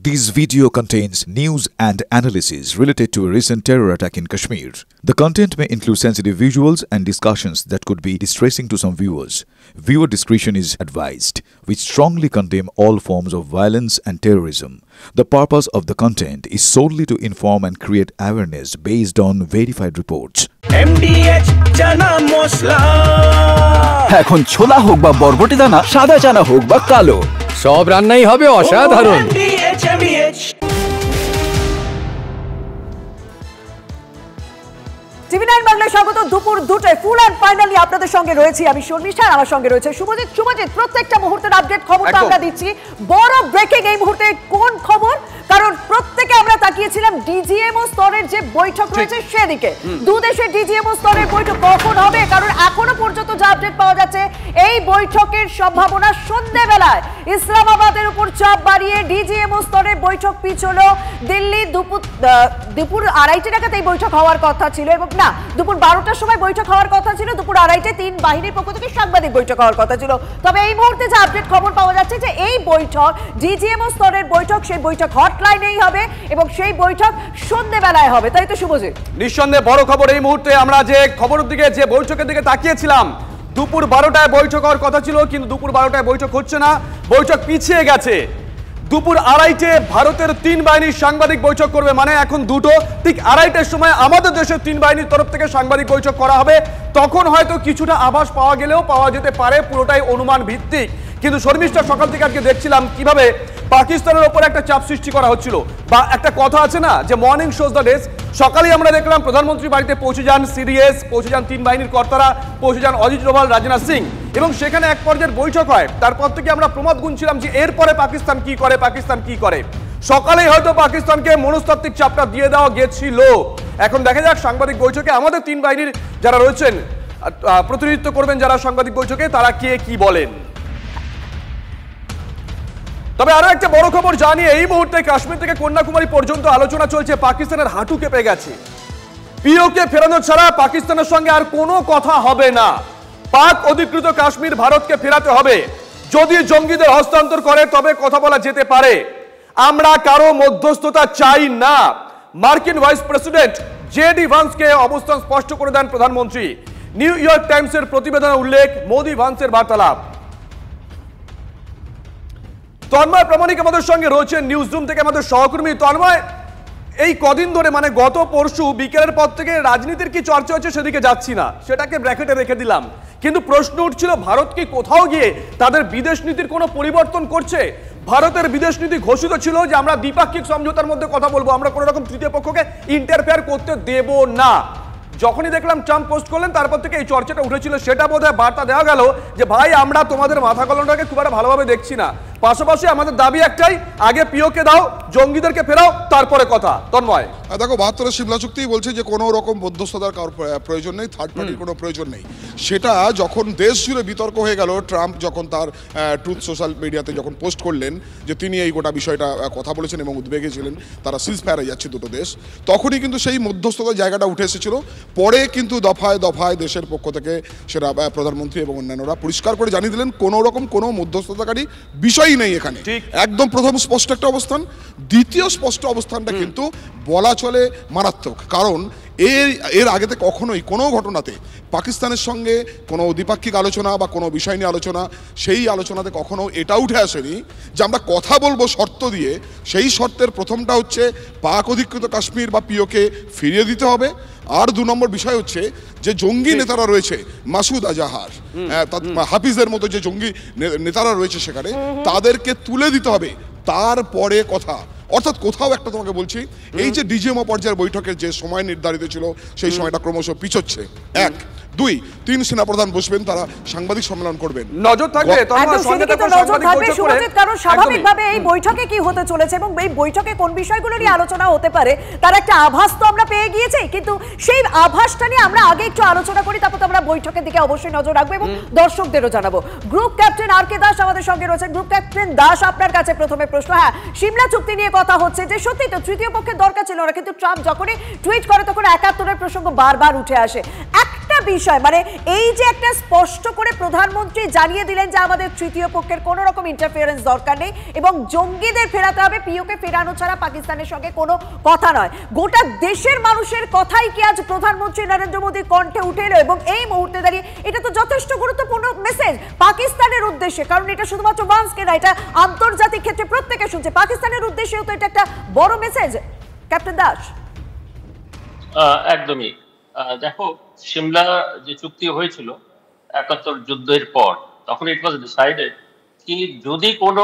This video contains news and analysis related to a recent terror attack in Kashmir. The content may include sensitive visuals and discussions that could be distressing to some viewers. Viewer discretion is advised. We strongly condemn all forms of violence and terrorism. The purpose of the content is solely to inform and create awareness based on verified reports. MDH chana masala এখন ছোলা হোক বা বরবটি দানা, সাদা চানা হোক বা কালো, সব রান্নাই হবে অসাধারণ। টিভি 9 বাংলায় স্বাগত। দুপুর 2টায় ফুল এন্ড ফাইনালি আপনাদের সঙ্গে রয়েছি আমি শর্মিষ্ঠা, আর আমার সঙ্গে রয়েছে শুভজিৎ। প্রত্যেকটা মুহূর্তের আপডেট খবরটা আমরা দিচ্ছি। বড় ব্রেকিং এই মুহূর্তে কোন খবর, কারণ প্রত্যেকে আমরা তাকিয়েছিলাম ডিজিএমও স্তরের যে বৈঠক রয়েছে সেদিকে। দুদেশের ডিজিএমও স্তরের বৈঠক কখন হবে, কারণ এখনো পর্যন্ত যে আপডেট পাওয়া যাচ্ছে এই বৈঠকের সম্ভাবনা সন্ধ্যাবেলায় ইসলামাবাদের উপর চাপ বাড়িয়ে ডিজিএমও স্তরের বৈঠক পিছলো। দিল্লি দুপুর 2:30 নাগাদ এই বৈঠক হওয়ার কথা ছিল, এবং না দুপুর 12টার সময় বৈঠক হওয়ার কথা ছিল, দুপুর 2:30টায় 3 বাহিনীর পক্ষ থেকে সাংবাদিক বৈঠক হওয়ার কথা ছিল। তবে এই মুহূর্তে যে আপডেট খবর পাওয়া যাচ্ছে যে এই বৈঠক ডিজিএমও স্তরের বৈঠক, সেই বৈঠক হটলাইনেই হবে এবং সেই বৈঠক সন্ধ্যাবেলায় হবে, তাই তো শুভজিৎ? নিঃসন্দেহে বড় খবর এই মুহূর্তে। আমরা যে খবরের দিকে, যে বৈঠকের দিকে তাকিয়েছিলাম, দুপুর 12টায় বৈঠক হওয়ার কথা ছিল, কিন্তু দুপুর 12টায় বৈঠক হচ্ছে না, বৈঠক পিছিয়ে গেছে। দুপুর 2:30 ভারতের 3 বাহিনীর সাংবাদিক বৈঠক করবে, মানে এখন দুটো ঠিক 2:30টার সময় আমাদের দেশের 3 বাহিনীর তরফ থেকে সাংবাদিক বৈঠক করা হবে। তখন হয়তো কিছুটা আভাস পাওয়া গেলেও পাওয়া যেতে পারে, পুরোটাই অনুমান ভিত্তিক। কিন্তু শর্মিষ্ঠা, সকাল থেকে আজকে দেখছিলাম কিভাবে পাকিস্তানের উপর একটা চাপ সৃষ্টি করা হচ্ছিল, বা একটা কথা আছে না যে মর্নিং শোজ দ্য ডেজ। সকালেই আমরা দেখলাম প্রধানমন্ত্রী বাড়িতে পৌঁছে যান সিডিএস, পৌঁছে যান 3 বাহিনীর কর্তারা, পৌঁছে যান অজিত ডোভাল, রাজনাথ সিং, এবং সেখানে এক পর্যায়ের বৈঠক হয়। তারপর থেকে আমরা প্রমাদ গুনছিলাম যে এরপরে পাকিস্তান কি করে, পাকিস্তান কি করে। সকালেই হয়তো পাকিস্তানকে মনস্তাত্ত্বিক চাপটা দিয়ে দেওয়া গেছিল। এখন দেখা যাক সাংবাদিক বৈঠকে আমাদের 3 বাহিনীর যারা রয়েছেন, প্রতিনিধিত্ব করবেন যারা সাংবাদিক বৈঠকে, তারা কে কি বলেন। তবে আরো একটা বড় খবর জানিয়ে এই মুহূর্তে কাশ্মীর থেকে কন্যাকুমারী পর্যন্ত আলোচনা চলছে। পাকিস্তানের হাঁটু কেঁপে গেছে। পিওকে ফেরানো ছাড়া পাকিস্তানের সঙ্গে আর কোনো কথা হবে না। পাক অধিকৃত কাশ্মীর ভারতকে ফেরাতে হবে। যদি জঙ্গিদের হস্তান্তর করে তবে কথা বলা যেতে পারে। আমরা কারো মধ্যস্থতা চাই না। মার্কিন ভাইস প্রেসিডেন্ট জেডি ভান্সকে অবস্থান স্পষ্ট করে দেন প্রধানমন্ত্রী। নিউ ইয়র্ক টাইমসের প্রতিবেদনে উল্লেখ, মোদি ভান্সের বার্তালাপ। তন্ময় প্রামাণিক আমাদের সঙ্গে রয়েছে নিউজ রুম থেকে, আমাদের সহকর্মী। তন্ময়, এই কদিন ধরে, মানে গত পরশু বিকেলের পর থেকে রাজনীতির কি চর্চা হচ্ছে সেদিকে যাচ্ছি না, সেটাকে ব্র্যাকেটে রেখে দিলাম, কিন্তু প্রশ্ন উঠছিল ভারত কি কোথাও গিয়ে তাদের বিদেশ নীতির কোনো পরিবর্তন করছে? ভারতের বিদেশ নীতি ঘোষিত ছিল যে আমরা দ্বিপাক্ষিক সমঝোতার মধ্যে কথা বলবো, আমরা কোনো রকম তৃতীয় পক্ষকে ইন্টারফেয়ার করতে দেব না। যখনই দেখলাম ট্রাম্প পোস্ট করলেন, তারপর থেকে এই চর্চাটা উঠেছিল। সেটা বোধহয় বার্তা দেওয়া গেল যে ভাই আমরা তোমাদের মাথা কলমটাকে খুব একটা ভালোভাবে দেখছি না। পাশাপাশি আমাদের দাবি একটাই, আগে পিওকে দাও, জঙ্গিদেরকে ফেরাও, তারপরে কথা। তন্ময়, দেখো 72 সিমলা চুক্তি বলছে যে কোনো রকম মধ্যস্থতার প্রয়োজন নেই, থার্ড পার্টির কোনো প্রয়োজন নেই। সেটা যখন দেশ জুড়ে বিতর্ক হয়ে গেল, ট্রাম্প যখন তার ট্রুথ সোশ্যাল মিডিয়াতে যখন পোস্ট করলেন যে তিনি এই গোটা বিষয়টা কথা বলেছেন এবং উদ্বেগে ছিলেন, তারা সিজ ফায়ার হয়ে যাচ্ছে দুটো দেশ, তখনই কিন্তু সেই মধ্যস্থতার জায়গাটা উঠে এসেছিল। পরে কিন্তু দফায় দফায় দেশের পক্ষ থেকে সেটা প্রধানমন্ত্রী এবং অন্যান্যরা পরিষ্কার করে জানিয়ে দিলেন কোনো রকম কোনো মধ্যস্থতাকারী বিষয়ই নেই এখানে। একদম প্রথম স্পষ্ট একটা অবস্থান। দ্বিতীয় স্পষ্ট অবস্থানটা কিন্তু বলা চলে মারাত্মক, কারণ এর আগেতে কখনোই কোনো ঘটনাতে পাকিস্তানের সঙ্গে কোনো দ্বিপাক্ষিক আলোচনা বা কোনো বিষয় নিয়ে আলোচনা, সেই আলোচনাতে কখনো এটা উঠে আসেনি যে আমরা কথা বলবো শর্ত দিয়ে। সেই শর্তের প্রথমটা হচ্ছে পাক অধিকৃত কাশ্মীর বা পিওকে ফিরিয়ে দিতে হবে। আর 2 নম্বর বিষয় হচ্ছে যে জঙ্গি নেতারা রয়েছে, মাসুদ আজাহার, হাফিজের মতো যে জঙ্গি নেতারা রয়েছে সেখানে, তাদেরকে তুলে দিতে হবে। তারপরে কথা, অর্থাৎ কোথাও একটা তোমাকে বলছি, এই যে ডিজিএমও পর্যায়ের বৈঠকের যে সময় নির্ধারিত ছিল সেই সময়টা ক্রমশ পিছোচ্ছে। 1, 2, 3 সেনাপ্রধান বসবেন, তারা সাংবাদিক সম্মেলন করবেন, নজর থাকবে। কারণ স্বাভাবিকভাবে এই বৈঠকে কি হতে চলেছে এবং এই বৈঠকে কোন বিষয়গুলো নিয়ে আলোচনা হতে পারে তার একটা আভাস তো আমরা পেয়ে গিয়েছি, কিন্তু সেই আভাসটা নিয়ে আমরা আগে একটু আলোচনা করি, তারপর তো আমরা বৈঠকের দিকে অবশ্যই নজর রাখবো এবং দর্শকদেরও জানাবো। গ্রুপ ক্যাপ্টেন আর কে দাস আমাদের সঙ্গে রয়েছেন। গ্রুপ ক্যাপ্টেন দাস, আপনার কাছে প্রথমে প্রশ্ন। হ্যাঁ, সিমলা চুক্তি নিয়ে কথা হচ্ছে যে সত্যি তো তৃতীয় পক্ষের দরকার ছিল না, কিন্তু ট্রাম্প যখনই টুইট করে তখন 71-এর প্রসঙ্গ বারবার উঠে আসে। একটা একটা বিষয়, মানে এই যে একটা স্পষ্ট করে প্রধানমন্ত্রী জানিয়ে দিলেন যে আমাদের তৃতীয় পক্ষের কোনো রকম ইন্টারফিয়ারেন্স দরকার নেই এবং জঙ্গিদের ফেরাতে হবে, পিওকে ফেরানো ছাড়া পাকিস্তানের সঙ্গে কোনো কথা নয়। গোটা দেশের মানুষের কথাই কি আজ প্রধানমন্ত্রী নরেন্দ্র মোদীর কণ্ঠে উঠে এলো এবং এই মুহূর্তে দাঁড়িয়ে এটা তো যথেষ্ট গুরুত্বপূর্ণ মেসেজ পাকিস্তানের উদ্দেশ্যে, কারণ এটা শুধুমাত্র ওয়ান্সকে না, এটা আন্তর্জাতিক ক্ষেত্রে প্রত্যেকে শুনছে, পাকিস্তানের উদ্দেশ্যেও তো এটা একটা বড় মেসেজ। ক্যাপ্টেন দাস। একদমই, দেখো সিমলা যে চুক্তি হয়েছিল ৭১ যুদ্ধের পর, তখন ইট ওয়াজ ডিসাইডেড কি যদি কোনো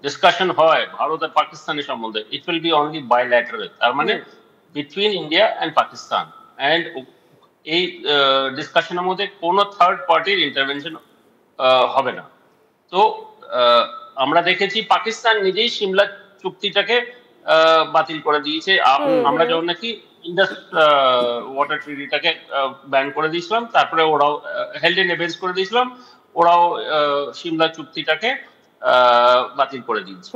ডিসকাশন হয় ভারত আর পাকিস্তানের সম্বন্ধে, it will be only bilateral, তার মানে between India and Pakistan, and এই ডিসকাশনের মধ্যে কোনো থার্ড পার্টির ইন্টারভেনশন হবে না। তো আমরা দেখেছি পাকিস্তান নিজেই সিমলা চুক্তিটাকে বাতিল করে দিয়েছে। আমরা যখন নাকি ইন্ডাস ওয়াটার ট্রিটিটাকে ব্যান করে দিয়েছিলাম, তারপরে ওরাও হেল্ড ইন এভেন্স করে দিয়েছিলাম, ওরাও সিমলা চুক্তিটাকে বাতিল করে দিয়েছে।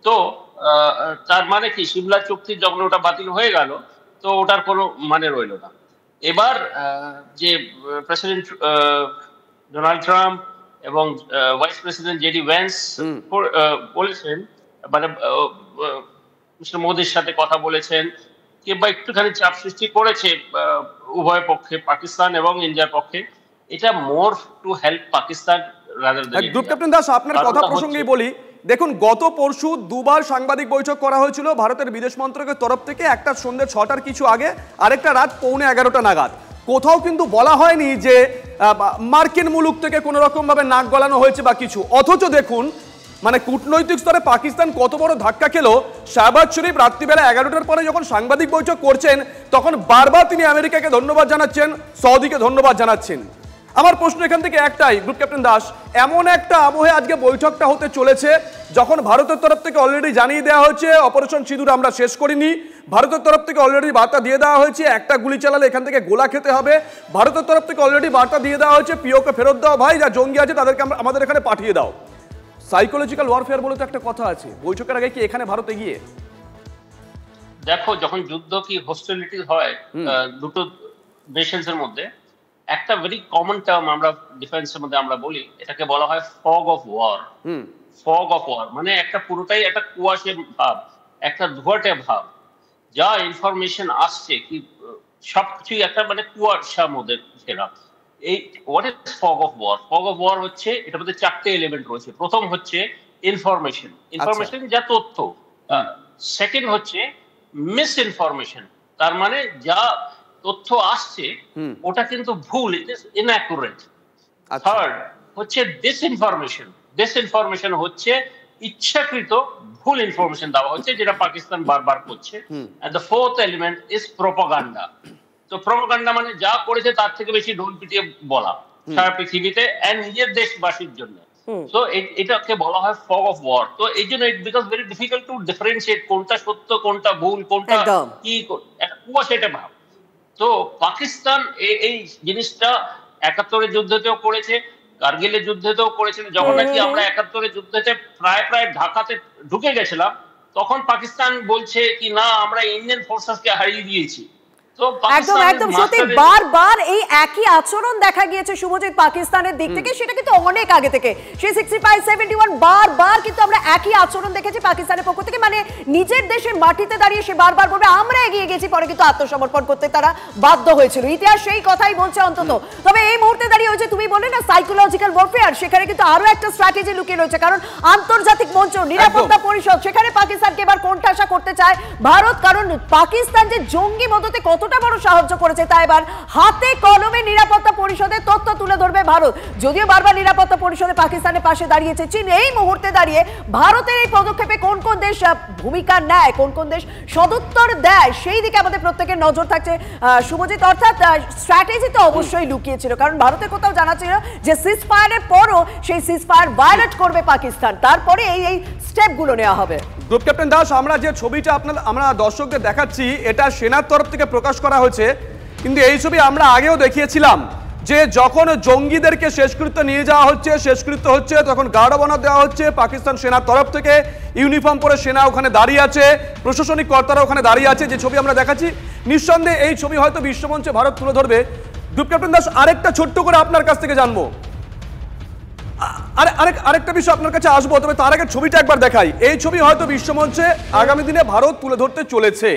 তো তার মানে কি সিমলা চুক্তি যখন ওটা বাতিল হয়ে গেল তো ওটার কোনো মানে রইল না। এবার যে প্রেসিডেন্ট ডোনাল্ড ট্রাম্প এবং ভাইস প্রেসিডেন্ট জেডি ভ্যান্স বলেছেন, মানে মিস্টার মোদির সাথে কথা বলেছেন কিংবা একটুখানি চাপ সৃষ্টি করেছে উভয় পক্ষে, পাকিস্তান এবং ইন্ডিয়ার পক্ষে, এটা more to help Pakistan rather than India. Group captain দাস, আপনার কথা প্রসঙ্গেই বলি, দেখুন গত পরশু দুবার সাংবাদিক বৈঠক করা হয়েছিল ভারতের বিদেশ মন্ত্রকের তরফ থেকে, একটা সন্ধ্যে ৬টার কিছু আগে, আরেকটা রাত 11:15 নাগাদ। কোথাও কিন্তু বলা হয়নি যে মার্কিন মুলুক থেকে কোনো রকম ভাবে নাক গলানো হয়েছে বা কিছু, অথচ দেখুন মানে কূটনৈতিক স্তরে পাকিস্তান কত বড় ধাক্কা খেলো। শাহবাজ শরীফ রাত্রিবেলা 11টার পরে যখন সাংবাদিক বৈঠক করছেন তখন বারবার তিনি আমেরিকাকে ধন্যবাদ জানাচ্ছেন, সৌদিকে ধন্যবাদ জানাচ্ছেন। আমার প্রশ্ন এখান থেকে একটাই গ্রুপ ক্যাপ্টেন দাস, এমন একটা আবহে আজকে বৈঠকটা হতে চলেছে যখন ভারতের তরফ থেকে অলরেডি জানিয়ে দেওয়া হয়েছে অপারেশন সিঁদুর আমরা শেষ করিনি, ভারতের তরফ থেকে অলরেডি বার্তা দিয়ে দেওয়া হয়েছে একটা গুলি চালালে এখান থেকে গোলা খেতে হবে, ভারতের তরফ থেকে অলরেডি বার্তা দিয়ে দেওয়া হয়েছে পিওকে ফেরত দাও ভাই, যা জঙ্গি আছে তাদেরকে আমাদের এখানে পাঠিয়ে দাও। সাইকোলজিক্যাল ওয়ারফেয়ার বলে তো একটা কথা আছে, বৈঠকের আগে কি এখানে ভারত এগিয়ে? দেখো যখন যুদ্ধ কি হোস্টিলিটি হয় দুটো নেশনসের মধ্যে, একটা ভেরি কমন টার্ম আমরা ডিফেন্সের মধ্যে আমরা বলি, এটাকে বলা হয় fog of war. Fog of war মানে একটা পুরোটাই একটা কুয়াশে ভাব, একটা ধোঁয়াটে ভাব, যা ইনফরমেশন আসছে কি সবকিছুই একটা মানে কুয়াশার মধ্যে ঘেরা। এই what is fog of war? Fog of war হচ্ছে এটার মধ্যে 4টে এলিমেন্ট রয়েছে। প্রথম হচ্ছে ইনফরমেশন, ইনফরমেশন যা তথ্য। সেকেন্ড হচ্ছে মিস ইনফরমেশন, তার মানে যা তথ্য আসছে ওটা কিন্তু ভুল, ইট ইজ ইনঅ্যাকুরেট। থার্ড হচ্ছে ডিসইনফরমেশন, ডিসইনফরমেশন হচ্ছে ইচ্ছাকৃত ভুল ইনফরমেশন দেওয়া হচ্ছে যেটা পাকিস্তান বারবার করছে। And the fourth element is propaganda. তো প্রোপাগান্ডা মানে যা করেছে তার থেকে বেশি ঢোল পিটিয়ে বলা সারা পৃথিবীতে এন্ড নিজের দেশবাসীর জন্য। তো এটাকে বলা হয় ফগ অফ ওয়ার। তো এই জন্য it becomes very difficult to differentiate কোনটা সত্য কোনটা ভুল কোনটা কি, একটা কুয়াশাটা ভাব। তো পাকিস্তান এই জিনিসটা ৭১-এর যুদ্ধতেও করেছে, কার্গিলের যুদ্ধতেও করেছিল। যখন নাকি আমরা ৭১-এর যুদ্ধতে প্রায় ঢাকাতে ঢুকে গেছিলাম তখন পাকিস্তান বলছে কি না আমরা ইন্ডিয়ান ফোর্সেসকে হারিয়ে দিয়েছি। একদম একদম সত্যি, বারবার এই একই আচরণ দেখা গিয়েছে শুভজিৎ পাকিস্তানের দিক থেকে, সেটা কিন্তু অনেক আগে থেকে, সেই 65-71 বারবার কিন্তু আমরা একই আচরণ দেখেছি পাকিস্তানের পক্ষ থেকে। মানে নিজের দেশের মাটিতে দাঁড়িয়ে সে বারবার বলবে আমরা এগিয়ে গেছি, পরে কিন্তু আত্মসমর্পণ করতে তারা বাধ্য হয়েছিল। ইতিহাস সেই কথাই বলছে অন্তত। তবে এই মুহূর্তে দাঁড়িয়ে হয়েছে তুমি বললে না সাইকোলজিক্যাল ওয়ারফেয়ার, সেখানে কিন্তু আরো একটা স্ট্র্যাটেজি লুকিয়ে রয়েছে, কারণ আন্তর্জাতিক মঞ্চ, নিরাপত্তা পরিষদ, সেখানে পাকিস্তানকে এবার কোণঠাসা করতে চায় ভারত, কারণ পাকিস্তান যে জঙ্গি মদতে কতটা বড় সাহায্য করেছে তা এবার হাতে কলমে নিরাপত্তা পরিষদে তথ্য তুলে ধরবে ভারত। যদিও বারবার নিরাপত্তা পরিষদে পাকিস্তানের পাশে দাঁড়িয়েছে চীন, এই মুহূর্তে দাঁড়িয়ে ভারতের এই পদক্ষেপে কোন কোন দেশ ভূমিকা নেয়, কোন কোন দেশ সদুত্তর দেয়, সেই দিকে আমাদের প্রত্যেকের নজর থাকছে শুভজিৎ। অর্থাৎ স্ট্র্যাটেজি তো অবশ্যই লুকিয়েছিল, কারণ ভারতের কোথাও জানা ছিল যে সিজ ফায়ারের পরও সেই সিজ ফায়ার ভায়োলেট করবে পাকিস্তান, তারপরে এই স্টেপগুলো নেওয়া হবে। গ্রুপ ক্যাপ্টেন দাস, আমরা যে ছবিটা আমরা দর্শকদের দেখাচ্ছি এটা সেনার তরফ থেকে প্রকাশ করা হয়েছে, কিন্তু এই ছবি আমরা আগেও দেখিয়েছিলাম যে যখন জঙ্গিদেরকে শেষকৃত্য নিয়ে যাওয়া হচ্ছে, শেষকৃত্য হচ্ছে, তখন গার্ড অব অনার দেওয়া হচ্ছে পাকিস্তান সেনার তরফ থেকে, ইউনিফর্ম পরে সেনা ওখানে দাঁড়িয়ে আছে, প্রশাসনিক কর্তারা ওখানে দাঁড়িয়ে আছে। যে ছবি আমরা দেখাচ্ছি নিঃসন্দেহে এই ছবি হয়তো বিশ্বমঞ্চে ভারত তুলে ধরবে। গ্রুপ ক্যাপ্টেন দাস, আরেকটা ছোট্ট করে আপনার কাছ থেকে জানবো, আরেকটা বিষয় আপনার কাছে আসবো, তবে তার আগে ছবিটা একবার দেখাই। এই ছবি হয়তো বিশ্বমঞ্চে আগামী দিনে ভারত তুলে ধরতে চলেছে।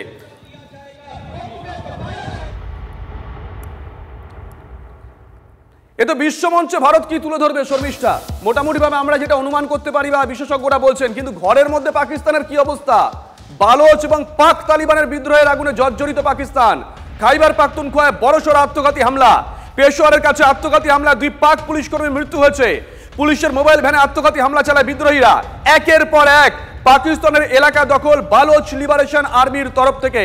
এ তো বিশ্বমঞ্চে ভারত কি তুলে ধরবে শর্মিষ্ঠা, মোটামুটি ভাবে আমরা যেটা অনুমান করতে পারি বা বিশেষজ্ঞরা বলছেন, কিন্তু ঘরের মধ্যে পাকিস্তানের কি অবস্থা? বালোচ এবং পাক তালিবানের বিদ্রোহের আগুনে জর্জরিত পাকিস্তান। খাইবার পাখতুনখোয়ায় বড়সড় আত্মঘাতী হামলা, পেশোয়ারের কাছে আত্মঘাতী হামলা, 2 পাক পুলিশ কর্মীর মৃত্যু হয়েছে। পুলিশের মোবাইল ভ্যানে আত্মঘাতী হামলা চালায় বিদ্রোহীরা। একের পর এক পাকিস্তানের এলাকা দখল বালোচ লিবারেশন আর্মির তরফ থেকে।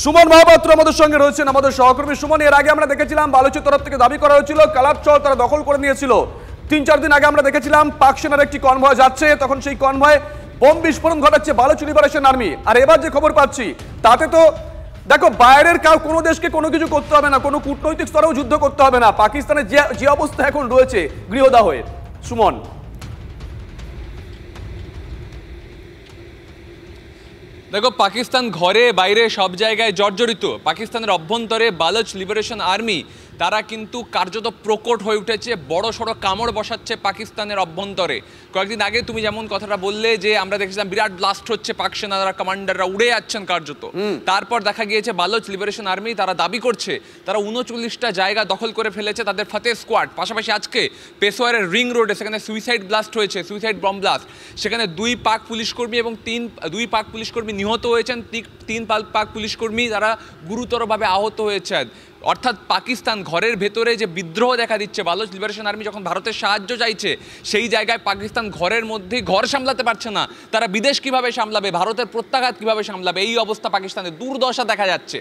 সুমন মহাপাত্র আমাদের সঙ্গে রয়েছেন, আমাদের সহকর্মী। সুমন, এর আগে আমরা দেখেছিলাম বালুচের তরফ থেকে দাবি করা হয়েছিল কালাপচর তারা দখল করে নিয়েছিল। 3-4 দিন আগে আমরা দেখেছিলাম পাক সেনার একটি কনভয় যাচ্ছে, তখন সেই কনভয় বোম বিস্ফোরণ ঘটাচ্ছে বালুচ লিবারেশন আর্মি। আর এবার যে খবর পাচ্ছি তাতে তো দেখো, বাইরের কোনো দেশকে কোনো কিছু করতে হবে না, কোনো কূটনৈতিক স্তরেও যুদ্ধ করতে হবে না, পাকিস্তানের যে অবস্থা এখন রয়েছে গৃহদাহ হয়ে। সুমন, দেখো, পাকিস্তান ঘরে বাইরে সব জায়গায় জর্জরিত। পাকিস্তানের অভ্যন্তরে বালুচ লিবারেশন আর্মি তারা কিন্তু কার্যত প্রকট হয়ে উঠেছে, বড় সড়ো কামড় বসাচ্ছে পাকিস্তানের অভ্যন্তরে। কয়েকদিন আগে তুমি যেমন কথাটা বললে যে আমরা দেখেছিলাম বিরাট ব্লাস্ট হচ্ছে, পাক সেনারা কমান্ডাররা উড়ে যাচ্ছেন কার্যত। তারপর দেখা গিয়েছে বালুচ লিবারেশন আর্মি তারা দাবি করছে তারা 39টা জায়গা দখল করে ফেলেছে তাদের ফাতেহ স্কোয়াড। পাশাপাশি আজকে পেশোয়ারের রিং রোডে সেখানে সুইসাইড ব্লাস্ট হয়েছে, সুইসাইড বম ব্লাস্ট। সেখানে 2 পাক পুলিশকর্মী এবং 2 পাক পুলিশকর্মী নিহত হয়েছেন, 3 পাক পুলিশকর্মী তারা গুরুতরভাবে আহত হয়েছেন। অর্থাৎ পাকিস্তান ঘরের ভেতরে যে বিদ্রোহ দেখা দিচ্ছে, বালুচ লিবারেশন আর্মি যখন ভারতের সাহায্য চাইছে সেই জায়গায় পাকিস্তান ঘরের মধ্যেই ঘর সামলাতে পারছে না, তারা বিদেশ কিভাবে সামলাবে, ভারতের প্রত্যাঘাত কিভাবে সামলাবে, এই অবস্থা পাকিস্তানের দুর্দশা দেখা যাচ্ছে।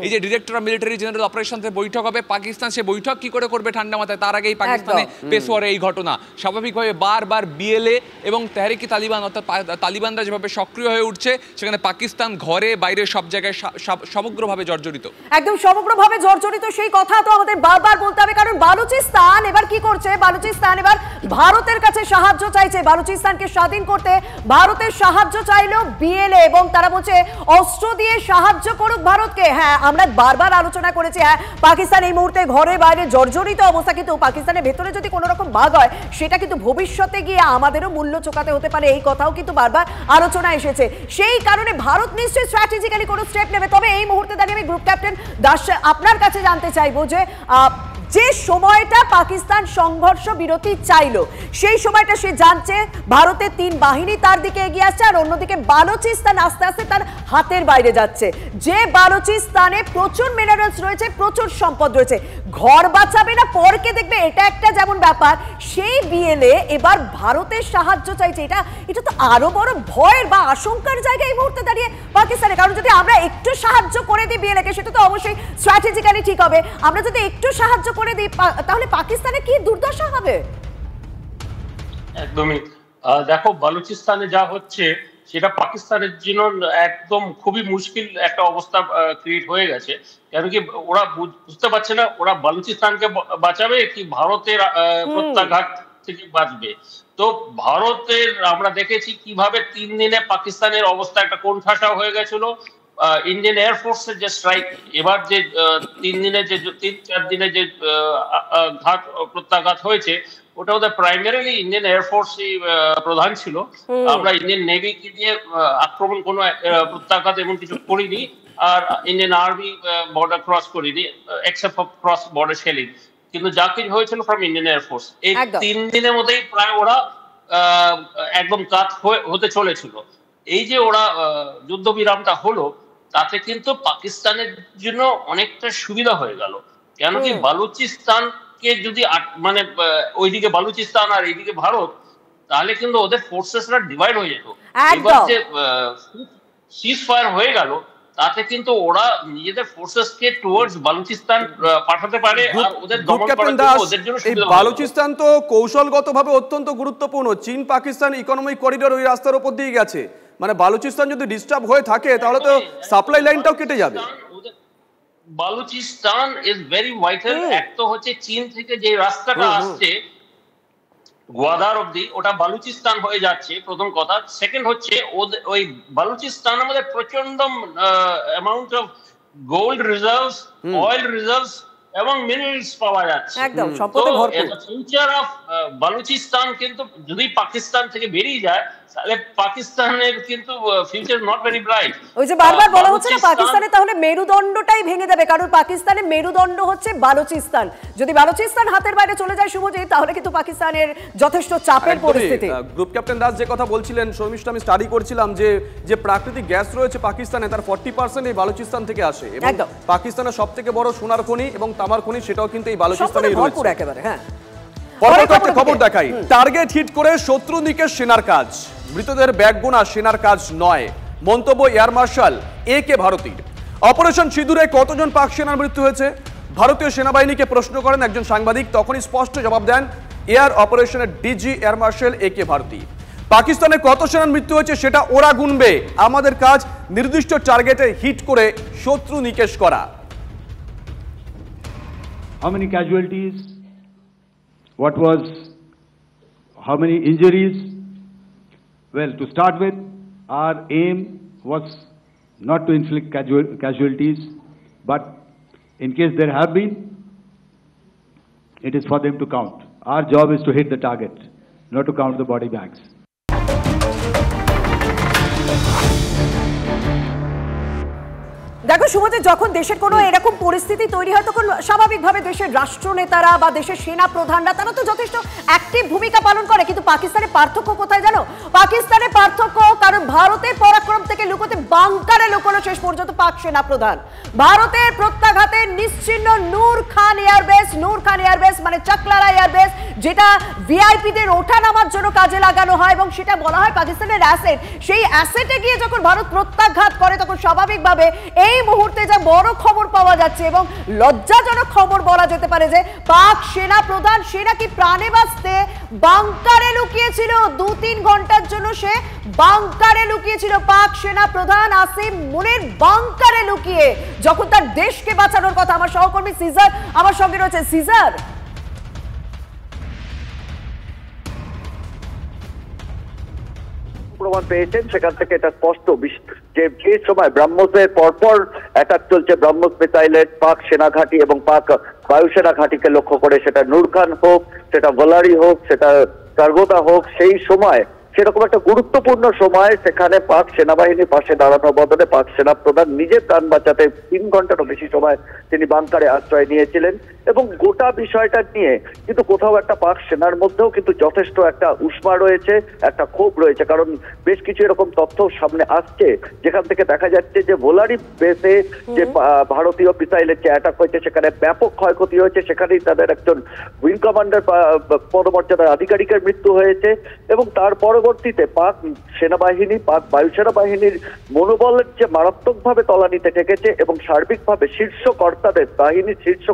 এই যে ডিরেক্টর অফ মিলিটারি জেনারেল অপারেশনের বৈঠক হবে, পাকিস্তান সে বৈঠক কি করে করবে ঠান্ডা মাথায়, তার আগেই পাকিস্তানে পেশোয়ারে এই ঘটনা। স্বাভাবিকভাবে বারবার বিএলএ এবং তেহরিকি তালিবান অর্থাৎ তালিবানরা যেভাবে সক্রিয় হয়ে উঠছে, সেখানে পাকিস্তান ঘরে বাইরে সব জায়গায় সমগ্রভাবে জর্জরিত, একদম সমগ্রভাবে জর্জরিত। সেই কথা তো আমাদের বারবার বলতে হবে, কারণ বালুচিস্তান এবার কি করছে? বালুচিস্তান এবার ভারতের কাছে সাহায্য চাইছে। বালুচিস্তানকে স্বাধীন করতে ভারতের সাহায্য চাইলো বিএলএ, এবং তারা বলছে অস্ত্র দিয়ে সাহায্য করুক ভারতকে। হ্যাঁ, আমরা বারবার আলোচনা করেছি, হ্যাঁ পাকিস্তান এই মুহূর্তে ঘরে বাইরে জর্জরিত অবস্থা, কিন্তু পাকিস্তানের ভেতরে যদি কোনো রকম ভাগ হয় সেটা কিন্তু ভবিষ্যতে গিয়ে আমাদেরও মূল্য চোকাতে হতে পারে, এই কথাও কিন্তু বারবার আলোচনা এসেছে। সেই কারণে ভারত নিশ্চয়ই স্ট্র্যাটেজিক্যালি কোনো স্টেপ নেবে। তবে এই মুহূর্তে দাঁড়িয়ে আমি গ্রুপ ক্যাপ্টেন দাস আপনার কাছে জানতে চাইবো যে সময়টা পাকিস্তান সংঘর্ষ বিরতি চাইলো, সেই সময়টা সে জানছে ভারতের 3 বাহিনী তার দিকে এগিয়ে আসছে, আর অন্যদিকে বালুচিস্তান আস্তে আস্তে তার হাতের বাইরে যাচ্ছে। যে বালুচিস্তানে প্রচুর মিনারেলস রয়েছে, প্রচুর সম্পদ রয়েছে, ঘর বাঁচাবে না পরকে দেখবে, এটা একটা যেমন ব্যাপার। সেই বিএলএ এবার ভারতের সাহায্য চাইছে, এটা তো আরো বড় ভয়ের বা আশঙ্কার জায়গা এই মুহূর্তে দাঁড়িয়ে পাকিস্তানে। কারণ যদি আমরা একটু সাহায্য করে দিই বিএলএকে, সেটা তো অবশ্যই স্ট্র্যাটেজিক্যালি ঠিক হবে। আমরা যদি একটু সাহায্য করে দিই তাহলে পাকিস্তানে কি দুর্দশা হবে? একদমই। দেখো, বালুচিস্তানে যা হচ্ছে সেটা পাকিস্তানের জন্য একদম খুবই মুশকিল একটা অবস্থা ক্রিয়েট হয়ে গেছে। কেন কি ওরা বুঝতে পারছে না ওরা বালুচিস্তানকে বাঁচাবে কি ভারতের প্রত্যাঘাত থেকে বাঁচবে। তো ভারতের আমরা দেখেছি কিভাবে 3 দিনে পাকিস্তানের অবস্থা একটা কোণঠাসা হয়ে গেছিল। ইন্ডিয়ান এয়ারফোর্সের যে স্ট্রাইক, এবার যে 3-4 দিনে যে প্রত্যাঘাত হয়েছে, ওটা ওদের প্রাইমারিলি ইন্ডিয়ান এয়ারফোর্স প্রধান ছিল। আমরা ইন্ডিয়ান নেভিকে দিয়ে আক্রমণ কোনো প্রত্যাঘাত এমন কিছু করিনি, আর ইন্ডিয়ান আর্মি বর্ডার ক্রস করিনি except for cross border shelling. কিন্তু যা কিছু হয়েছিল ফ্রম ইন্ডিয়ান এয়ারফোর্স, এই 3 দিনের মধ্যেই প্রায় ওরা একদম কাত হতে চলেছিল। এই যে ওরা যুদ্ধবিরামটা হলো, তাতে কিন্তু পাকিস্তানের জন্য অনেকটা সুবিধা হয়ে গেল। কেন কি বালুচিস্তানকে যদি মানে ওইদিকে বালুচিস্তান আর এইদিকে ভারত, তাহলে কিন্তু ওদের ফোর্সেসরা ডিভাইড হয়ে যেত। এবার যে সিজ ফায়ার হয়ে গেল, তাতে কিন্তু ওরা নিজেদের ফোর্সেসকে টুয়ার্ডস বালুচিস্তান পাঠাতে পারে, আর ওদের দমন করার জন্য ওদের জন্য সুবিধা হবে। বালুচিস্তান তো কৌশলগতভাবে অত্যন্ত গুরুত্বপূর্ণ। চীন পাকিস্তান ইকোনমিক করিডোর ওই রাস্তার উপর দিয়ে গেছে, মানে বালুচিস্তান যদি ডিস্টার্ব হয়ে থাকে তাহলে তো সাপ্লাই লাইনটাও কেটে যাবে। Balochistan is very vital. এক তো হচ্ছে চীন থেকে যে রাস্তাটা আসছে গোয়াদার অব্দি, ওটা বালুচিস্তান হয়ে যাচ্ছে, প্রথম কথা। সেকেন্ড হচ্ছে ওই বালুচিস্তান আমাদের প্রচন্ড amount of gold reserves, oil reserves এবং মিনারেলস পাওয়া যাচ্ছে। একদম সম্পদে ভরপুর। ফিউচার অফ বালুচিস্তান কিন্তু যদি পাকিস্তান থেকে বেরিয়ে যায় তাহলে পাকিস্তানের কিন্তু ফিউচার নট ভেরি ব্রাইট। ওই যে বারবার বলা হচ্ছে না পাকিস্তানে তাহলে মেরুদণ্ডটাই ভেঙে যাবে, কারণ পাকিস্তানের মেরুদণ্ড হচ্ছে বালুচিস্তান। যদি বালুচিস্তান হাতের বাইরে চলে যায় শুভজিৎ, তাহলে কিন্তু পাকিস্তানের যথেষ্ট চাপের পরিস্থিতি। গ্রুপ ক্যাপ্টেন দাস যে কথা বলছিলেন শর্মিষ্ঠা, আমি স্টাডি করছিলাম যে প্রাকৃতিক গ্যাস রয়েছে পাকিস্তানে তার 40% এই বালুচিস্তান থেকে আসে, এবং পাকিস্তানের সবথেকে বড় সোনার খনি এবং তামার খনি সেটাও কিন্তু এই বালুচিস্তানেই রয়েছে একেবারে। হ্যাঁ, পরবর্তী খবর দেখাই। টার্গেট হিট করে শত্রু নিকেশ সেনার কাজ, মৃতদের ব্যাগ গোনা সেনার কাজ নয়, মন্তব্য এয়ার মার্শাল A.K. ভারতীর। অপারেশন সিঁদুরে কতজন পাক সেনার মৃত্যু হয়েছে ভারতীয় সেনাবাহিনীকে প্রশ্ন করেন একজন সাংবাদিক, তখনই স্পষ্ট জবাব দেন এয়ার অপারেশনের DG air marshal A.K. Bharati. পাকিস্তানে কত সেনার মৃত্যু হয়েছে সেটা ওরা গুনবে, আমাদের কাজ নির্দিষ্ট টার্গেটে হিট করে শত্রু নিকেশ করা। How many casualties? How many injuries? Well, to start with, our aim was not to inflict casualties, but in case there have been, it is for them to count. Our job is to hit the target, not to count the body bags. দেখো শুভজিৎ, যখন দেশের কোনো এরকম পরিস্থিতি তৈরি হয় তখন স্বাভাবিকভাবে দেশের রাষ্ট্রনেতারা বা দেশের সেনা প্রধানরা তারা তো যথেষ্ট অ্যাক্টিভ ভূমিকা পালন করে, কিন্তু পাকিস্তানের পার্থক্য কোথায় জানো? পাকিস্তানের পার্থক্য, কারণ ভারতের পরাক্রম থেকে লুকোতে বাংকারে লুকোনো শেষ পর্যন্ত পাক সেনা প্রধান। ভারতের প্রত্যাঘাতে নিশ্চিহ্ন নূর খান এয়ারবেস মানে চাকলারা এয়ারবেস, যেটা ভিআইপিদের ওঠা নামার জন্য কাজে লাগানো হয় এবং সেটা বলা হয় পাকিস্তানের অ্যাসেট। সেই অ্যাসেটে গিয়ে যখন ভারত প্রত্যাঘাত করে তখন স্বাভাবিকভাবে এই মুহূর্তে যা বড় খবর পাওয়া যাচ্ছে এবং লজ্জাজনক খবর বলা যেতে পারে যে পাক সেনা প্রধান সেনা কি প্রাণে বাঁচতে বাংকারে লুকিয়েছিল। 2-3 ঘন্টার জন্য সে বাংকারে লুকিয়েছিল। পাক সেনা প্রধান আসিম মুনির বাংকারে লুকিয়ে যখন তার দেশকে বাঁচানোর কথা। আমার সহকর্মী সিজার আমার সঙ্গে রয়েছে। সিজার, প্রমাণ পেয়েছেন সেখান থেকে এটা স্পষ্ট যে সময় ব্রাহ্মসের পরপর অ্যাটাক চলছে, ব্রাহ্মস মিসাইলের পাক সেনা ঘাঁটি এবং পাক বায়ুসেনা ঘাঁটিকে লক্ষ্য করে, সেটা নূরখান হোক, সেটা ভোলারি হোক, সেটা কার্গোদা হোক, সেই সময় সেরকম একটা গুরুত্বপূর্ণ সময় সেখানে পাক সেনাবাহিনীর পাশে দাঁড়ানোর বদলে পাক সেনা প্রধান নিজের প্রাণ বাঁচাতে 3 ঘন্টারও বেশি সময় তিনি বাংকারে আশ্রয় নিয়েছিলেন। এবং গোটা বিষয়টা নিয়ে কিন্তু কোথাও একটা পাক সেনার মধ্যেও কিন্তু যথেষ্ট একটা উষ্মা রয়েছে, একটা ক্ষোভ রয়েছে, কারণ বেশ কিছু এরকম তথ্য সামনে আসছে যেখান থেকে দেখা যাচ্ছে যে ভোলারি বেসে যে ভারতীয় মিসাইলের যে অ্যাটাক হয়েছে সেখানে ব্যাপক ক্ষয়ক্ষতি হয়েছে, সেখানেই তাদের একজন উইং কমান্ডার পদমর্যাদার আধিকারিকের মৃত্যু হয়েছে। এবং তার পরবর্তীতে পাক সেনাবাহিনী, পাক বায়ুসেনা বাহিনীর মনোবলের যে মারাত্মকভাবে তলানিতে ঠেকেছে এবং সার্বিকভাবে শীর্ষ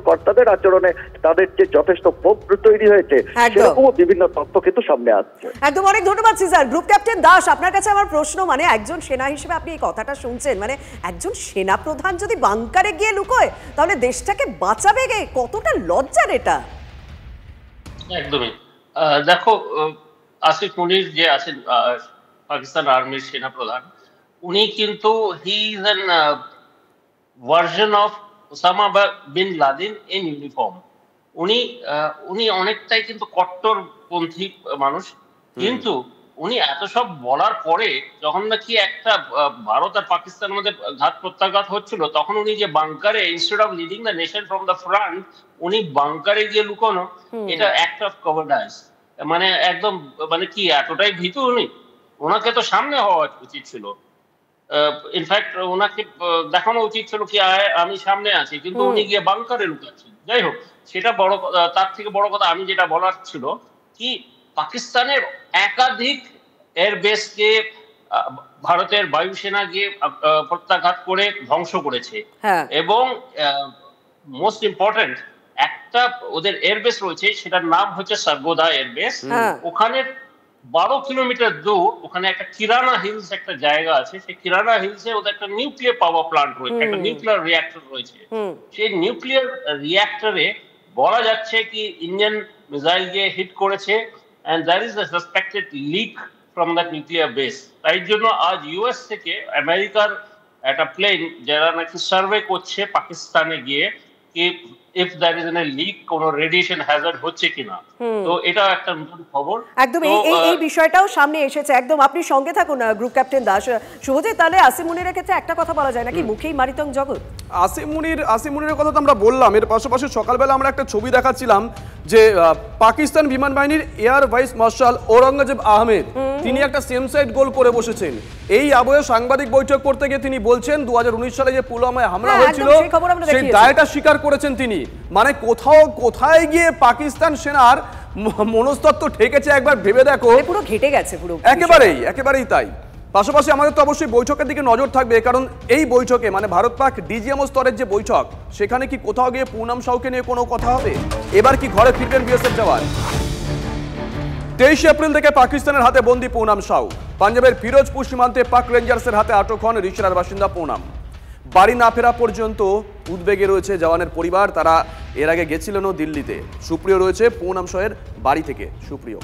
কর্তাদের আচরণে তাদের যে যথেষ্ট ক্ষোভ তৈরি হয়েছে, সেরকমও বিভিন্ন তথ্য কিন্তু সামনে আসছে। একদম, অনেক ধন্যবাদ সিজার। গ্রুপ ক্যাপ্টেন দাস, আপনার কাছে আমার প্রশ্ন, মানে একজন সেনা হিসেবে আপনি এই কথাটা শুনছেন, মানে একজন সেনা প্রধান যদি বাংকারে গিয়ে লুকোয় তাহলে দেশটাকে বাঁচাবে কে? কতটা লজ্জার এটা। একদমই। দেখো, আসিফ মুনির যে আছেন পাকিস্তান আর্মির সেনা প্রধান, উনি কিন্তু he is an version of Osama bin Laden in uniform. উনি অনেকটাই কিন্তু কট্টরপন্থী মানুষ, কিন্তু উনি এত সব বলার পরে যখন নাকি একটা ভারত আর পাকিস্তানের মধ্যে ঘাত প্রত্যাঘাত হচ্ছিল, তখন উনি যে বাংকারে instead of leading the nation from the front, উনি বাংকারে গিয়ে লুকানো, এটা অ্যাক্ট অফ কভারডাইস। মানে একদম, মানে কি এতটাই ভীতু উনি, ওনাকে তো সামনে হওয়া উচিত ছিল। ইনফ্যাক্ট ওনাকে দেখানো উচিত ছিল কি আমি সামনে আছি, কিন্তু উনি গিয়ে বাংকারে লুকাচ্ছেন। যাই হোক, সেটা বড়, তার থেকে বড় কথা আমি যেটা বলার ছিল কি, পাকিস্তানের একাধিক এয়ারবেসকে ভারতের বায়ুসেনা গিয়ে প্রত্যাঘাত করে ধ্বংস করেছে। এবং মোস্ট ইম্পর্টেন্ট একটা ওদের এয়ারবেস রয়েছে, সেটার নাম হচ্ছে সার্গোদা এয়ারবেস। ওখানে 12 কিলোমিটার দূর, ওখানে একটা কিরানা হিলস একটা জায়গা আছে, সেই কিরানা হিলসে ওদের একটা নিউক্লিয়ার পাওয়ার প্লান্ট রয়েছে, একটা নিউক্লিয়ার রিঅ্যাক্টর রয়েছে। সেই নিউক্লিয়ার রিঅ্যাক্টরে বলা যাচ্ছে কি ইন্ডিয়ান মিসাইল দিয়ে হিট করেছে, and there is a suspected leak from that nuclear base. তাই জন্য আজ ইউএস থেকে আমেরিকার একটা প্লেন যারা নাকি সার্ভে করছে পাকিস্তানে গিয়ে if there is any leak কোনো রেডিয়েশন হ্যাজার্ড হচ্ছে কিনা। তো এটা একটা নতুন খবর একদম। এই বিষয়টাও সামনে এসেছে একদম। আপনি সঙ্গে থাকুন গ্রুপ ক্যাপ্টেন দাস। শুভজিৎ, তাহলে আসিম মুনিরের ক্ষেত্রে একটা কথা বলা যায় নাকি, মুখেই মারিতং জগৎ। আসিম মুনিরের কথা তো আমরা বললাম, এর পাশাপাশি সকালবেলা আমরা একটা ছবি দেখাচ্ছিলাম যে পাকিস্তান বিমান বাহিনীর air vice marshal Aurangzeb Ahmed তিনি একটা সেম সাইড গোল করে বসেছেন। এই আবহে সাংবাদিক বৈঠক করতে গিয়ে তিনি বলছেন 2019 সালে যে পুলওয়ামায় হামলা হয়েছিল সেই দায়টা স্বীকার করেছেন তিনি। মানে কোথায় গিয়ে পাকিস্তান সেনার মনস্তত্ত্ব ঠেকেছে একবার ভেবে দেখো, পুরো ঘেটে গেছে পুরো। একেবারেই তাই। পাশাপাশি আমাদের তো অবশ্যই বৈঠকের দিকে নজর থাকবে, কারণ এই বৈঠকে মানে ভারত পাক ডিজিএমও স্তরের যে বৈঠক সেখানে কি কোথাও গিয়ে পুনাম সাউকে নিয়ে কোনো কথা হবে? এবার কি ঘরে ফিরবেন বিএসএফ জওয়ান? 23 এপ্রিল থেকে পাকিস্তানের হাতে বন্দী পুনাম সাউ। পাঞ্জাবের ফিরোজপুর সীমান্তে পাক রেঞ্জার্সের হাতে আটক হন রিশরার বাসিন্দা পুনাম। বাড়ি না ফেরা পর্যন্ত উদ্বেগে রয়েছে জওয়ানের পরিবার। তারা এর আগে গেছিলেনও দিল্লিতে। সুপ্রিয় রয়েছে পুনাম সাউয়ের বাড়ি থেকে। সুপ্রিয়।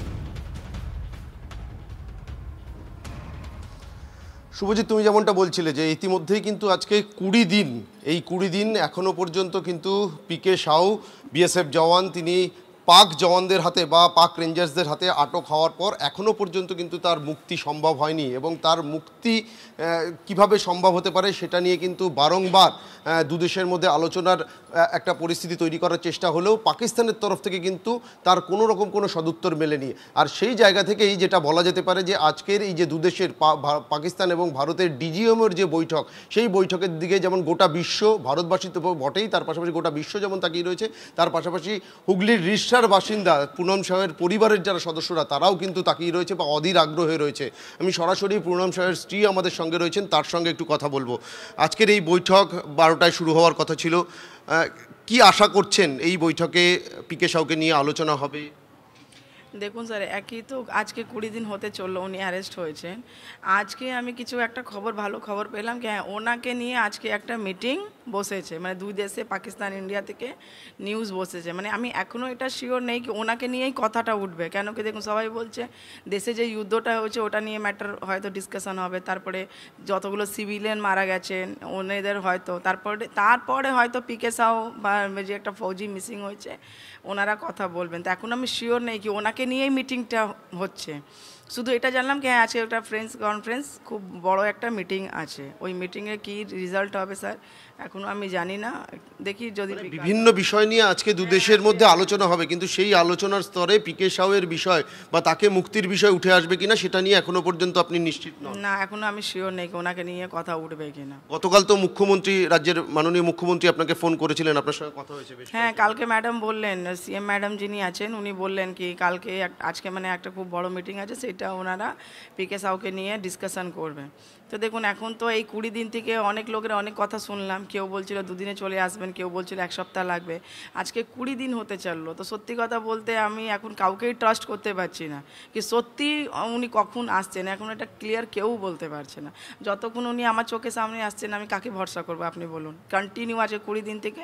শুভজিৎ, তুমি যেমনটা বলছিলে যে ইতিমধ্যেই কিন্তু আজকে 20 দিন, এই 20 দিন এখনো পর্যন্ত কিন্তু পিকে সাউ বিএসএফ জওয়ান তিনি পাক জওয়ানদের হাতে বা পাক রেঞ্জার্সদের হাতে আটক হওয়ার পর এখনও পর্যন্ত কিন্তু তার মুক্তি সম্ভব হয়নি, এবং তার মুক্তি কিভাবে সম্ভব হতে পারে সেটা নিয়ে কিন্তু বারংবার দুদেশের মধ্যে আলোচনার একটা পরিস্থিতি তৈরি করার চেষ্টা হলেও পাকিস্তানের তরফ থেকে কিন্তু তার কোনো রকম কোনো সদুত্তর মেলেনি। আর সেই জায়গা থেকেই যেটা বলা যেতে পারে যে আজকের এই যে দুদেশের পাকিস্তান এবং ভারতের ডিজিএমের যে বৈঠক, সেই বৈঠকের দিকে যেমন গোটা বিশ্ব, ভারতবাসী তো বটেই, তার পাশাপাশি গোটা বিশ্ব যেমন তাকিয়ে রয়েছে, তার পাশাপাশি হুগলির রিশরার বাসিন্দা পুনম সাহের পরিবারের যারা সদস্যরা তারাও কিন্তু তাকিয়ে রয়েছে বা অধীর আগ্রহে রয়েছে। আমি সরাসরি পুনম সাহের স্ত্রী আমাদের সঙ্গে রয়েছেন, তার সঙ্গে একটু কথা বলবো। আজকের এই বৈঠক 12টায় শুরু হওয়ার কথা ছিল, কি আশা করছেন এই বৈঠকে পিকে সাউকে নিয়ে আলোচনা হবে? দেখুন স্যার, একই তো আজকে 20 দিন হতে চললো উনি অ্যারেস্ট হয়েছেন। আজকে আমি কিছু একটা ভালো খবর পেলাম কি হ্যাঁ, ওনাকে নিয়ে আজকে একটা মিটিং বসেছে, মানে দুই দেশে পাকিস্তান ইন্ডিয়া থেকে নিউজ বসেছে। মানে আমি এখনও এটা শিওর নেই কি ওনাকে নিয়েই কথাটা উঠবে, কেন কি দেখুন সবাই বলছে দেশে যে যুদ্ধটা হয়েছে ওটা নিয়ে ম্যাটার হয়তো ডিসকাশন হবে, তারপরে যতগুলো সিভিলিয়ান মারা গেছেন ওনাদের হয়তো তারপরে হয়তো পিকে সাউ বা যে একটা ফৌজি মিসিং হয়েছে ওনারা কথা বলবেন। তো এখন আমি শিওর নেই কি ওনাকে নিয়েই মিটিংটা হচ্ছে। শুধু এটা জানলাম কি হ্যাঁ আজকে একটা ফ্রেন্ডস কনফারেন্স খুব বড় একটা মিটিং আছে, ওই মিটিংয়ে কী রেজাল্ট হবে স্যার এখনও আমি জানি না, দেখি যদি বিভিন্ন বিষয় নিয়ে আজকে দুদেশের মধ্যে আলোচনা হবে, কিন্তু সেই আলোচনার স্তরে পিকে সাউয়ের বিষয় বা তাকে মুক্তির বিষয় উঠে আসবে কিনা সেটা নিয়ে এখনো পর্যন্ত আপনি নিশ্চিত নন? না, এখনো আমি শিওর নেই ওনাকে নিয়ে কথা উঠবে কিনা। গতকাল তো মুখ্যমন্ত্রী, রাজ্যের মাননীয় মুখ্যমন্ত্রী আপনাকে ফোন করেছিলেন, আপনার সঙ্গে কথা হয়েছে? হ্যাঁ, কালকে ম্যাডাম বললেন, সিএম ম্যাডাম যিনি আছেন উনি বললেন কি কালকে আজকে মানে একটা খুব বড় মিটিং আছে, সেটা ওনারা পিকে সাউকে নিয়ে ডিসকাশন করবে। তো দেখুন এখন তো এই 20 দিন থেকে অনেক লোকের অনেক কথা শুনলাম, কেউ বলছিল দুদিনে চলে আসবেন, কেউ বলছিল 1 সপ্তাহ লাগবে, আজকে 20 দিন হতে চললো। তো সত্যি কথা বলতে আমি এখন কাউকেই ট্রাস্ট করতে পারছি না কি সত্যি উনি কখন আসছেন, এখন এটা ক্লিয়ার কেউ বলতে পারছে না। যতক্ষণ উনি আমার চোখের সামনে আসছেন আমি কাকে ভরসা করবো আপনি বলুন। কন্টিনিউ আছে 20 দিন থেকে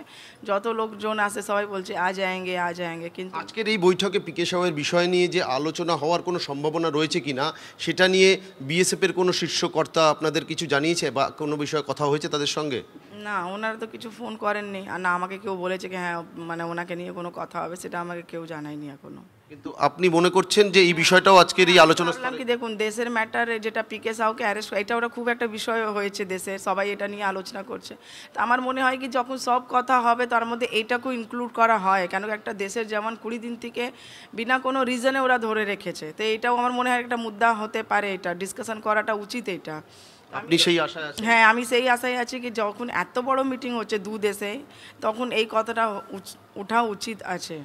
যত লোকজন আসে সবাই বলছে আ যায়েঙ্গে, কিন্তু আজকের এই বৈঠকে পিকে সাউয়ের বিষয় নিয়ে যে আলোচনা হওয়ার কোনো সম্ভাবনা রয়েছে কিনা সেটা নিয়ে বিএসএফের কোনো শীর্ষকর্তা আপনাদের কিছু জানিয়েছে বা কোনো বিষয়ে কথা হয়েছে তাদের সঙ্গে? না, ওনারা তো কিছু ফোন করেননি, আর না আমাকে কেউ বলেছে কি হ্যাঁ মানে ওনাকে নিয়ে কোনো কথা হবে, সেটা আমাকে কেউ জানায়নি এখনো। কিন্তু আপনি মনে করছেন যে এই বিষয়টাও আজকের এই আলোচনা কি দেখুন দেশের ম্যাটারে যেটা পিকে সাউকে অ্যারেস্ট, এটা ওরা খুব একটা বিষয় হয়েছে দেশে, সবাই এটা নিয়ে আলোচনা করছে। তো আমার মনে হয় কি যখন সব কথা হবে তার মধ্যে এইটাকেও ইনক্লুড করা হয়, কেন একটা দেশের যেমন 20 দিন থেকে বিনা কোনো রিজনে ওরা ধরে রেখেছে, তো এইটাও আমার মনে হয় একটা মুদ্দা হতে পারে, এটা ডিসকাশন করাটা উচিত। এটা আপনি সেই আশায় আছেন? হ্যাঁ, আমি সেই আশায় আছি কি যখন এত বড় মিটিং হচ্ছে দু দেশে তখন এই কথাটা ওঠা উচিত আছে।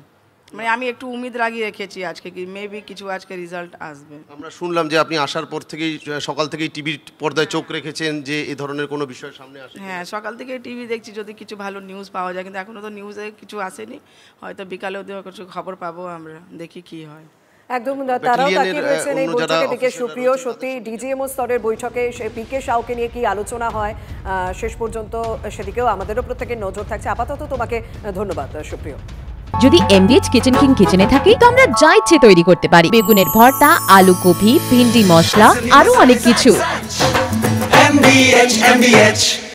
মানে আমি একটু উম্মিদ লাগিয়ে রেখেছি আজকে কি মেবি কিছু আজকে রেজাল্ট আসবে। আমরা শুনলাম যে আপনি আসার পর থেকেই সকাল থেকেই টিভির পর্দায় চোখ রেখেছেন যে এই ধরনের কোনো বিষয় সামনে আসে। হ্যাঁ, সকাল থেকে টিভি দেখছি যদি কিছু ভালো নিউজ পাওয়া যায়, কিন্তু এখনো তো নিউজে কিছু আসেনি, হয়তো বিকালেও কিছু খবর পাবো, আমরা দেখি কি হয়। একদম তারাও তাকিয়ে রয়েছেন এই বৈঠকের দিকে। সুপ্রিয়, সত্যি ডিজিএমও স্তরের বৈঠকে পিকে সাউকে নিয়ে কি আলোচনা হয় শেষ পর্যন্ত সেদিকেও আমাদেরও প্রত্যেকের নজর থাকছে। আপাতত তোমাকে ধন্যবাদ সুপ্রিয়। যদি এমবিএচ কিচেন কিং কিচেনে থাকি তো আমরা যা ইচ্ছে তৈরি করতে পারি, বেগুনের ভর্তা, আলু কপি, ভিন্ডি মশলা, আরো অনেক কিছু। MDH